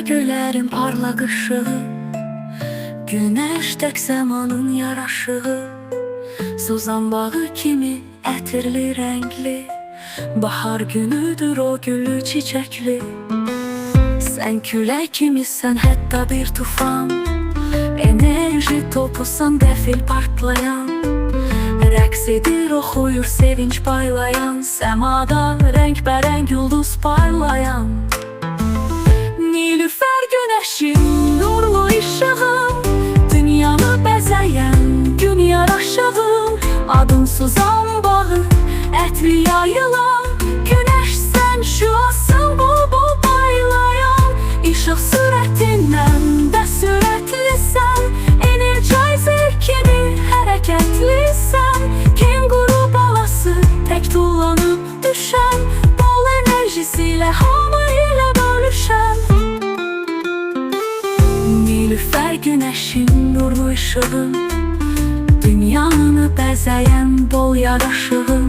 göylərin parlaq ışığı, Günəş tək səmanın yaraşığı, Suzan bağı kimi ətirli rəngli, Bahar günüdür o gülü çiçəkli. Sən külək kimisən, hətta bir tufan, Enerji topusan, dəfil partlayan, Rəqs edir, oxuyur sevinç paylayan, Səmada rəngbərəng ulduz parlayan. Nilüfer günəşin nurlu işığım, Dünyanı bəzəyən gün yaraşığım, Adın Suzan bağı, ətri yayılan, Günəş sən şüasın bul-bul paylayan. İşıq sürətindən də sürətlisən, Energizer kimi hərəkətlisən, Kenguru balası tək tullanıb düşən, Bol enerjisilə hamı ilə bölüşən. Nilüfer günəşin nurlu ışığım, Dünyanı bəzəyən bol yaraşığım,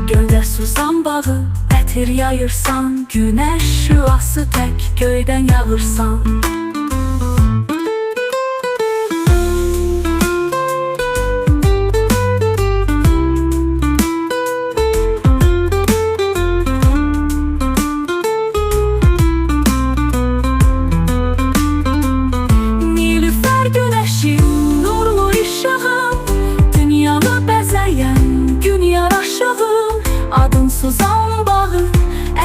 Göldə suzan bağı, ətir yayırsan, Günəş şüası tək göydən yağırsan. Adın Suzan bağı,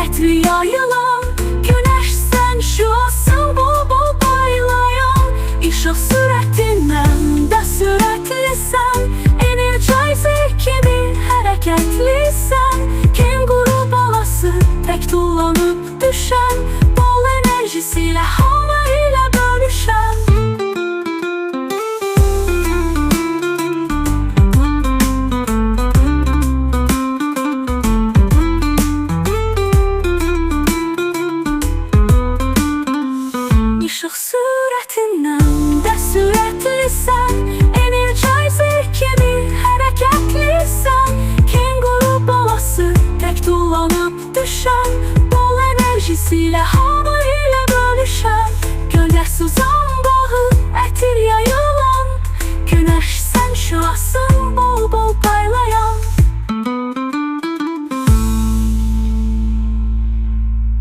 ətri yayılan, Günəş sən şüasın bul-bul paylayan. İşıq sürətindən də sürətlisən, Energizer kimi hərəkətlisən, Kenguru balası tək tullanıb düşən, Bol enerjisilə hamı ilə bölüşən. İşıq sürətindən də sürətlisən, Energizer kimi hərəkətlisən, Kenguru balası tək tullanıb düşən, Bol enerjisilə hamı